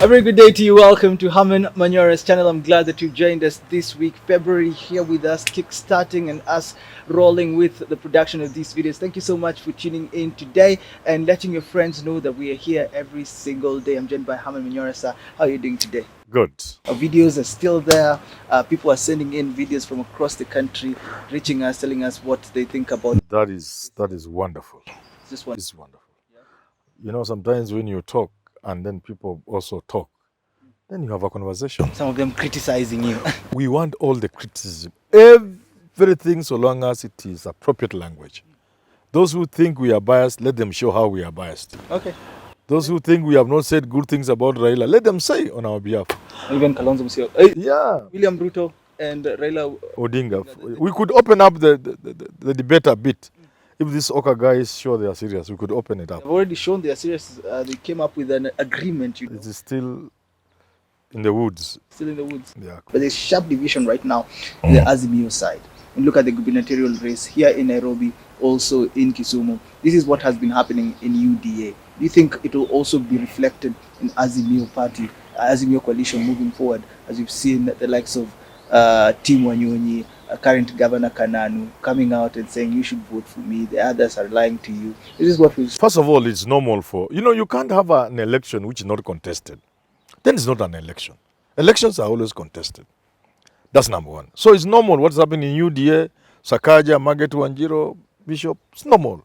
A very good day to you. Welcome to Herman Manyora's channel. I'm glad that you've joined us this week. February here with us, kick-starting and us rolling with the production of these videos. Thank you so much for tuning in today and letting your friends know that we are here every single day. I'm joined by Herman Manyora, sir. How are you doing today? Good. Our videos are still there. People are sending in videos from across the country, reaching us, telling us what they think about. That is wonderful. This one. It's wonderful. You know, sometimes when you talk and then people also talk, then you have a conversation. Some of them criticizing you. We want all the criticism, everything, so long as it is appropriate language. Those who think we are biased, let them show how we are biased. Okay. Those who think we have not said good things about Raila, let them say on our behalf. Even Kalonzo Musyoka. Yeah. William Ruto and Raila Odinga. We could open up the debate a bit. If these Oka guys show they are serious, we could open it up. They've already shown they are serious. They came up with an agreement. It is still in the woods. Still in the woods. Yeah. But there's sharp division right now on the Azimio side. And look at the gubernatorial race here in Nairobi, also in Kisumu. This is what has been happening in UDA. Do you think it will also be reflected in Azimio party, Azimio coalition moving forward, as you've seen the likes of Tim Wanyonyi, current Governor Kananu, coming out and saying you should vote for me, the others are lying to you? This is what we... First of all, it's normal for, you can't have an election which is not contested. Then it's not an election. Elections are always contested. That's number one. So it's normal what's happening in UDA, Sakaja, Margaret Wanjiro, Bishop. It's normal.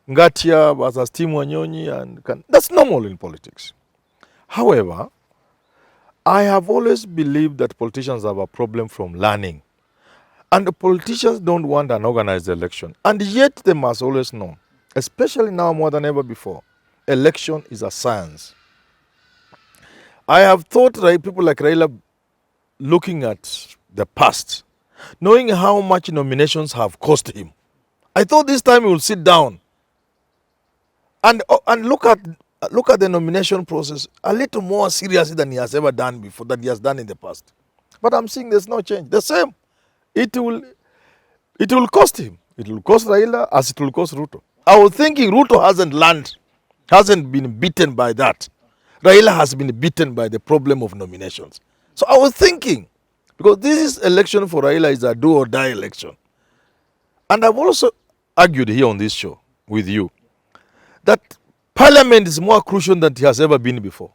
Ngatia versus Tim Wanyonyi, that's normal in politics. However, I have always believed that politicians have a problem from learning. And the politicians don't want an organized election. And yet they must always know, especially now more than ever before, election is a science. I have thought people like Raila, looking at the past, knowing how much nominations have cost him, I thought this time he will sit down and look at the nomination process a little more seriously than he has ever done before, than he has done in the past. But I'm seeing there's no change. The same. It will cost him. It will cost Raila as it will cost Ruto. I was thinking Ruto hasn't been beaten by that. Raila has been beaten by the problem of nominations. So I was thinking, because this election for Raila is a do or die election. And I've also argued here on this show with you that Parliament is more crucial than it has ever been before.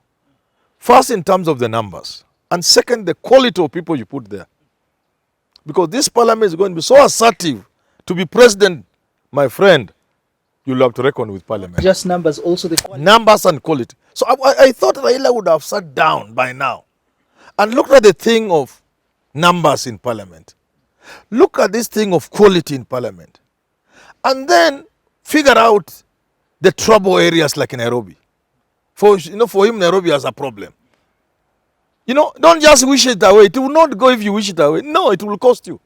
First, in terms of the numbers. And second, the quality of people you put there. Because this Parliament is going to be so assertive. To be president, my friend, you'll have to reckon with Parliament. Just numbers, also the quality. Numbers and quality. So I thought Raila would have sat down by now and looked at the thing of numbers in Parliament. Look at this thing of quality in Parliament. And then figure out the trouble areas like in Nairobi. For him, Nairobi has a problem. Don't just wish it away. It will not go if you wish it away. No, it will cost you.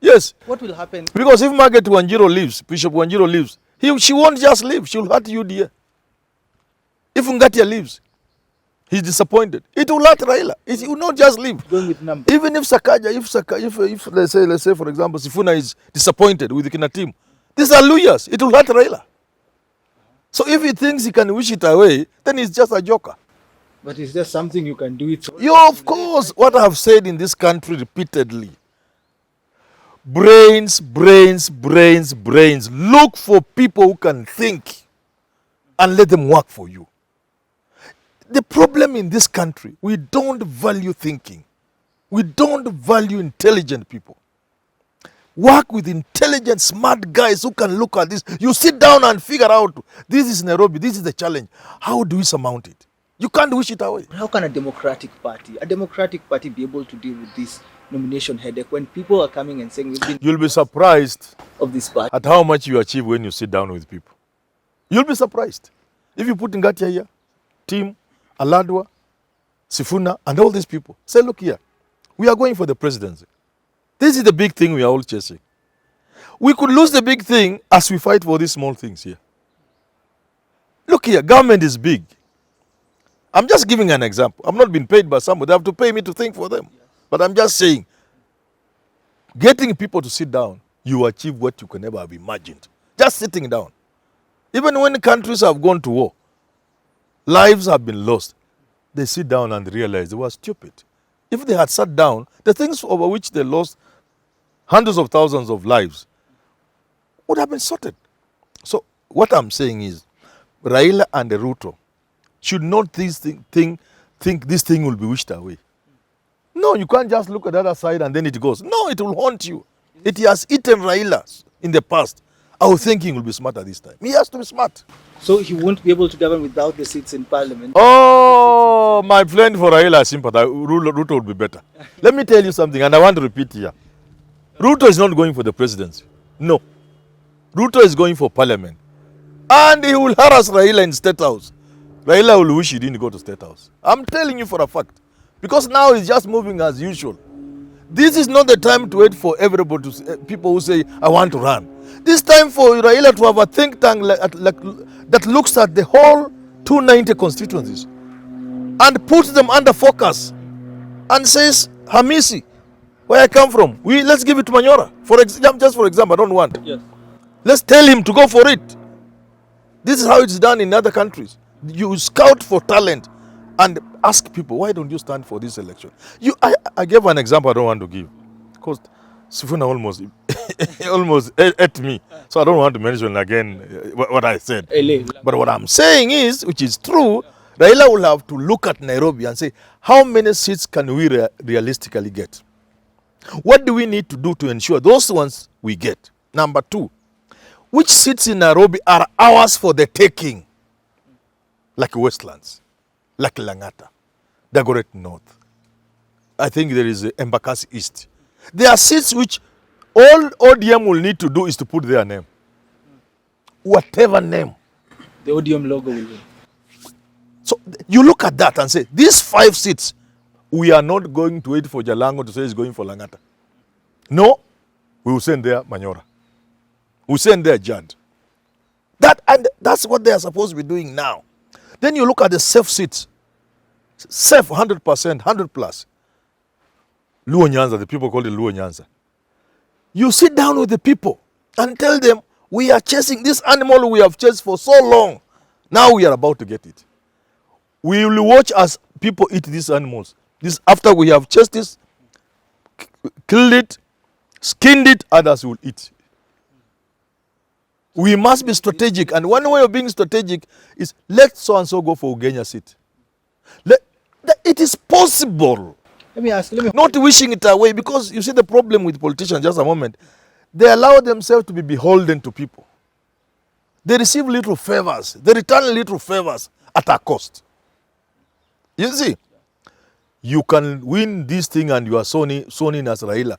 Yes. What will happen? Because if Margaret Wanjiro leaves, Bishop Wanjiro leaves, she won't just leave. She will hurt UDA. If Ngatia leaves, he's disappointed. It will hurt Raila. It will not just leave. Going with numbers. Even if Sakaja, if let's say for example, Sifuna is disappointed with the Kina team, these are lawyers. It will hurt Raila. So if he thinks he can wish it away, then he's just a joker. But is there something you can do it? Of course, what I have said in this country repeatedly. Brains, brains, brains, brains. Look for people who can think and let them work for you. The problem in this country, we don't value thinking. We don't value intelligent people. Work with intelligent, smart guys who can look at this. You sit down and figure out, this is Nairobi, this is the challenge. How do we surmount it? You can't wish it away. How can a democratic party be able to deal with this nomination headache when people are coming and saying you'll be surprised of this party at how much you achieve when you sit down with people. You'll be surprised. If you put Ngatia here, Tim, Aladwa, Sifuna, and all these people, say, look here, we are going for the presidency. This is the big thing we are all chasing. We could lose the big thing as we fight for these small things here. Look here, government is big. I'm just giving an example. I'm not being paid by somebody. They have to pay me to think for them. But I'm just saying, getting people to sit down, you achieve what you can never have imagined. Just sitting down. Even when countries have gone to war, lives have been lost. they sit down and realize they were stupid. If they had sat down, the things over which they lost hundreds of thousands of lives would have been sorted. So what I'm saying is, Raila and Ruto should not think this thing will be wished away. No, you can't just look at the other side and then it goes. No, it will haunt you. It has eaten Raila in the past. I was thinking he will be smarter this time. He has to be smart. So he won't be able to govern without the seats in Parliament. Oh, my friend, for Raila sympathy, Ruto will be better. Let me tell you something, and I want to repeat here. Ruto is not going for the presidency. No. Ruto is going for Parliament. And he will harass Raila in State House. Raila will wish he didn't go to State House. I'm telling you for a fact. Because now he's just moving as usual. This is not the time to wait for everybody, people who say, I want to run. This time for Raila to have a think tank that looks at the whole 290 constituencies and puts them under focus and says, Hamisi, where I come from, let's give it to Manyora. Just for example, I don't want. Yes. Let's tell him to go for it. This is how it's done in other countries. You scout for talent and ask people, why don't you stand for this election? I gave an example I don't want to give. Because Sifuna almost ate me. So I don't want to mention again what I said. But what I'm saying is, which is true, Raila will have to look at Nairobi and say, how many seats can we realistically get? What do we need to do to ensure those ones we get? Number two, which seats in Nairobi are ours for the taking? Like Westlands, like Langata, Dagoret North. I think there is Embakasi East. There are seats which all ODM will need to do is to put their name. Whatever name. The ODM logo will win. So you look at that and say, these 5 seats, we are not going to wait for Jalango to say he's going for Langata. No, we will send there Manyora. We will send there Jad. And that's what they are supposed to be doing now. Then you look at the safe seats. Safe 100%, 100 plus. Luo Nyanza, the people call it Luo Nyanza. You sit down with the people and tell them, we are chasing this animal we have chased for so long. Now we are about to get it. We will watch as people eat these animals. After we have chased this, killed it, skinned it, others will eat. We must be strategic, and one way of being strategic is let so and so go for Ugenya seat. It is possible. Let me ask. Not wishing it away, because you see the problem with politicians. Just a moment, they allow themselves to be beholden to people. They receive little favors. They return little favors at a cost. You see, you can win this thing and you are sworn in as Raila,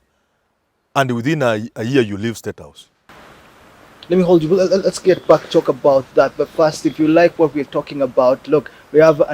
and within a year you leave State House. Let me hold you. Let's get back, talk about that. But first, if you like what we're talking about, look, we have a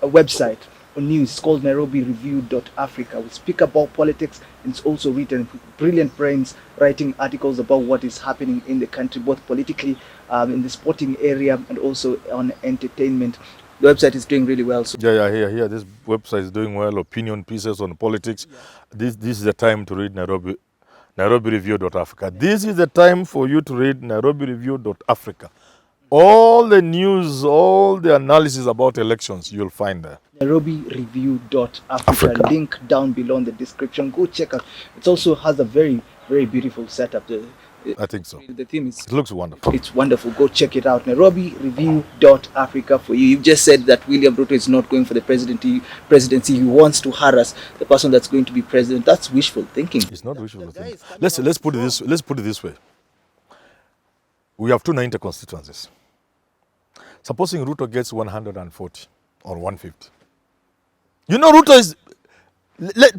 website on news. It's called NairobiReview.Africa. We speak about politics, and it's also written. Brilliant brains writing articles about what is happening in the country, both politically, in the sporting area, and also on entertainment. The website is doing really well. So. Yeah, here. This website is doing well. Opinion pieces on politics. Yeah. This is the time to read NairobiReview.Africa. This is the time for you to read NairobiReview.Africa. All the news, all the analysis about elections, you'll find there. NairobiReview.Africa. Link down below in the description. Go check out. It also has a very, very beautiful setup. I think so. The theme is. It looks wonderful. It's wonderful. Go check it out. NairobiReview.Africa for you. You've just said that William Ruto is not going for the presidency. He wants to harass the person that's going to be president. That's wishful thinking. It's not wishful thinking. Let's put it this way. We have 290 constituencies. Supposing Ruto gets 140 or 150. You know, Ruto is.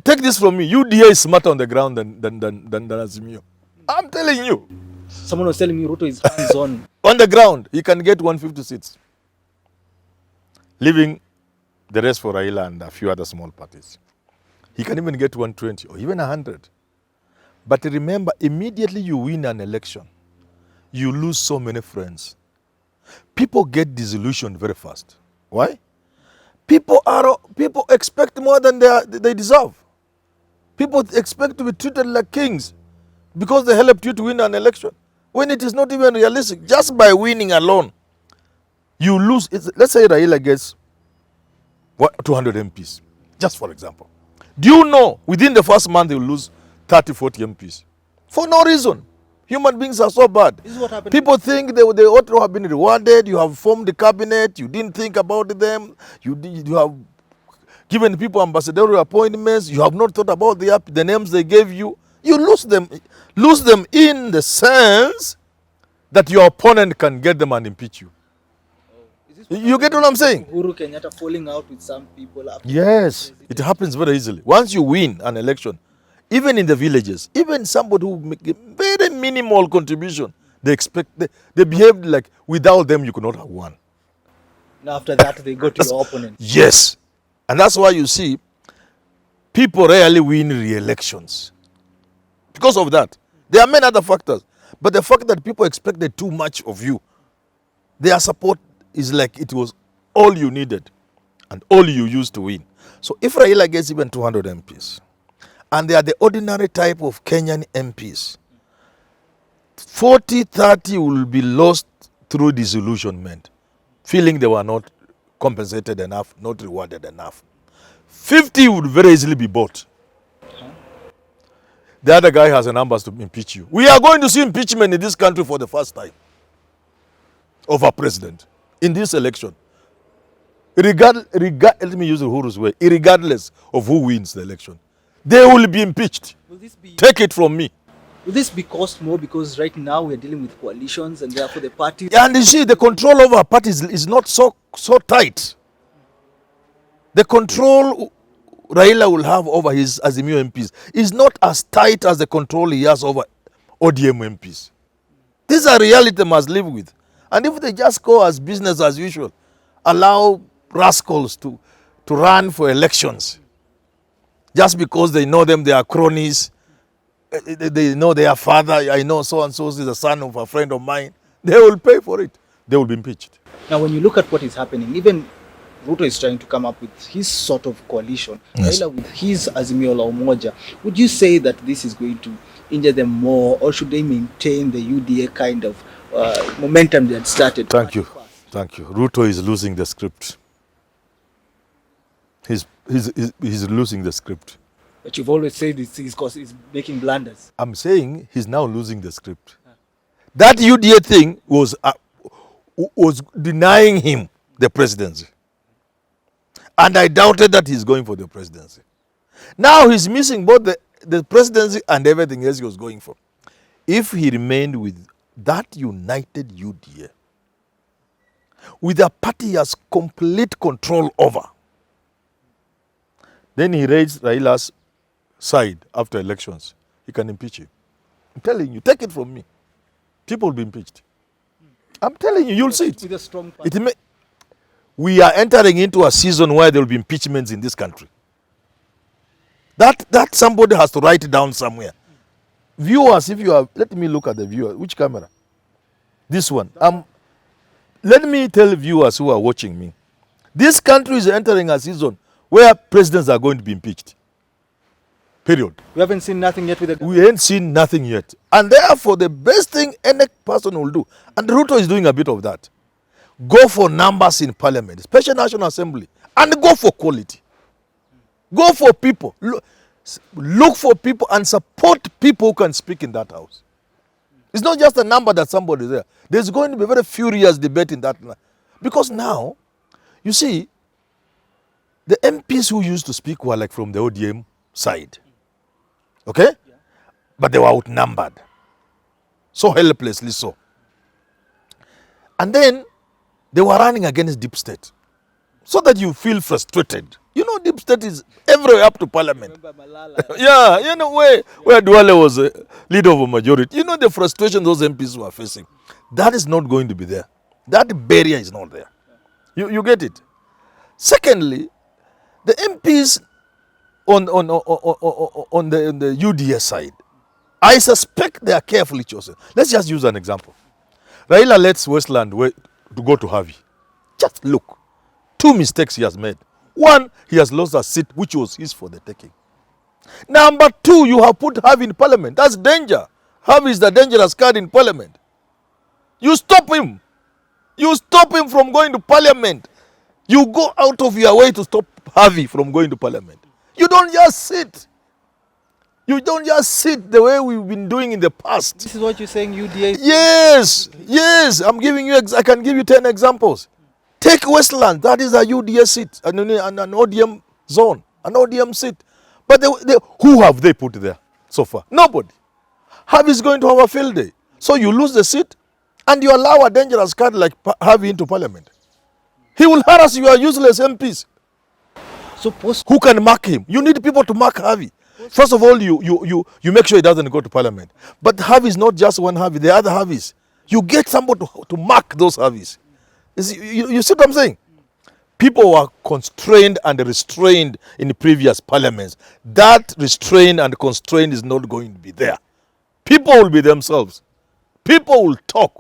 Take this from me. UDA is smarter on the ground than Azimio. I'm telling you. Someone was telling me Ruto is hands-on. On the ground, he can get 150 seats. Leaving the rest for Raila and a few other small parties. He can even get 120 or even 100. But remember, immediately you win an election, you lose so many friends. People get disillusioned very fast. Why? People expect more than they deserve. People expect to be treated like kings because they helped you to win an election, when it is not even realistic. Just by winning alone, you lose. Let's say Raila gets What, 200 MPs, just for example. Do you know within the first month they will lose 30, 40 MPs? For no reason. Human beings are so bad. This is what happened. People think they ought to have been rewarded. You have formed the cabinet. You didn't think about them. You have given people ambassadorial appointments. You have not thought about the names they gave you. You lose them in the sense that your opponent can get them and impeach you. You get what I'm saying? Uhuru Kenyatta falling out with some people. Yes, it happens very easily. Once you win an election, even in the villages, even somebody who make a very minimal contribution, they behaved like without them you could not have won. Now after that, they go to your opponent. Yes. And that's why you see people rarely win re-elections. Because of that. There are many other factors. But the fact that people expected too much of you, their support is like it was all you needed and all you used to win. So if Raila gets even 200 MPs, and they are the ordinary type of Kenyan MPs, 40, 30 will be lost through disillusionment, feeling they were not compensated enough, not rewarded enough. 50 would very easily be bought. The other guy has the numbers to impeach you. We are going to see impeachment in this country for the first time of a president in this election. Let me use Uhuru's way. Regardless of who wins the election, they will be impeached. Will this be, take it from me. Will this be cost more because right now we're dealing with coalitions and therefore the parties? And you see, the control over parties is not so tight. The control Raila will have over his Azimio MPs is not as tight as the control he has over ODM MPs. These are reality they must live with. And if they just go as business as usual, allow rascals to run for elections, just because they know them, they are cronies, they know their father, I know so-and-so is the son of a friend of mine, they will pay for it. They will be impeached. Now, when you look at what is happening, even Ruto is trying to come up with his sort of coalition, yes, Raila with his Azimio la Umoja. Would you say that this is going to injure them more, or should they maintain the UDA kind of momentum they had started? Thank you. Thank you. Ruto is losing the script. He's losing the script. But you've always said it's because he's making blunders. I'm saying he's now losing the script. That UDA thing was denying him the presidency. And I doubted that he's going for the presidency. Now he's missing both the presidency and everything else he was going for. If he remained with that united UDA, with a party he has complete control over, then he raised Raila's side after elections, he can impeach him. I'm telling you, take it from me. People will be impeached. I'm telling you, you'll see it. With a strong party. We are entering into a season where there will be impeachments in this country. That somebody has to write it down somewhere. Viewers, if you have, let me look at the viewer. Which camera? This one. Let me tell viewers who are watching me. This country is entering a season where presidents are going to be impeached. Period. We haven't seen nothing yet with the government. We ain't seen nothing yet. And therefore, the best thing any person will do, and Ruto is doing a bit of that, go for numbers in Parliament, Special National Assembly, and go for quality. Go for people. Look for people and support people who can speak in that house. It's not just a number that somebody is there. There's going to be very furious debate in that. Because now, you see, the MPs who used to speak were like from the ODM side. Okay? Yeah. But they were outnumbered. So helplessly so. And then they were running against deep state. So that you feel frustrated. You know, deep state is everywhere up to Parliament. Yeah, you know, where Duale was a leader of a majority. You know the frustration those MPs were facing. That is not going to be there. That barrier is not there. You get it? Secondly, the MPs on the UDA side, I suspect they are carefully chosen. Let's just use an example. Raila lets Westland to go to Harvey. Just look. 2 mistakes he has made. One, he has lost a seat which was his for the taking. Number 2, you have put Harvey in Parliament. That's danger. Harvey is the dangerous card in Parliament. You stop him. You stop him from going to Parliament. You go out of your way to stop Harvey from going to Parliament. You don't just sit. You don't just sit the way we've been doing in the past. This is what you're saying, UDA? Yes, yes. I'm giving you. I can give you 10 examples. Take Westland. That is a UDA seat, an ODM zone, an ODM seat. But who have they put there so far? Nobody. Harvey is going to have a field day. So you lose the seat, and you allow a dangerous card like Harvey into Parliament. He will harass your useless MPs. So who can mark him? You need people to mark Harvey. First of all, you make sure he doesn't go to Parliament. But Harvey is not just one Harvey. There are other Harveys. You get somebody to mark those Harveys. You see what I'm saying? People were constrained and restrained in the previous parliaments. That restraint and constraint is not going to be there. People will be themselves. People will talk,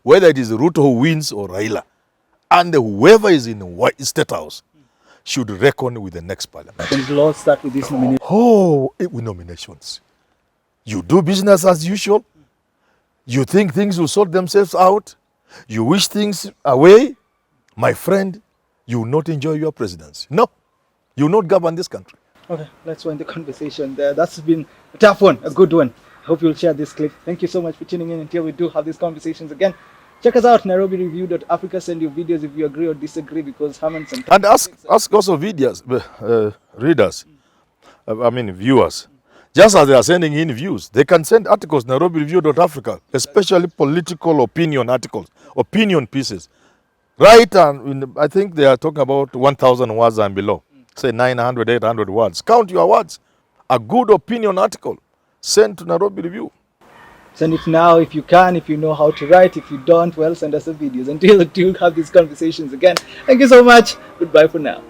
whether it is Ruto who wins or Raila. And whoever is in the State House should reckon with the next parliament. And the law start with this nomination. With nominations. You do business as usual. You think things will sort themselves out. You wish things away. My friend, you will not enjoy your presidency. No, you will not govern this country. Okay, let's wind the conversation there. That's been a tough one, a good one. I hope you'll share this clip. Thank you so much for tuning in until we do have these conversations again. Check us out, NairobiReview.Africa. Send your videos if you agree or disagree, because Herman sometimes... And ask also readers, viewers. Just as they are sending in views, they can send articles, NairobiReview.Africa, especially political opinion articles, opinion pieces. Right, and I think they are talking about 1,000 words and below. Say 900, 800 words. Count your words. A good opinion article. Send to Nairobi Review. Send it now if you can, if you know how to write. If you don't, well, send us the videos. Until we do have these conversations again. Thank you so much. Goodbye for now.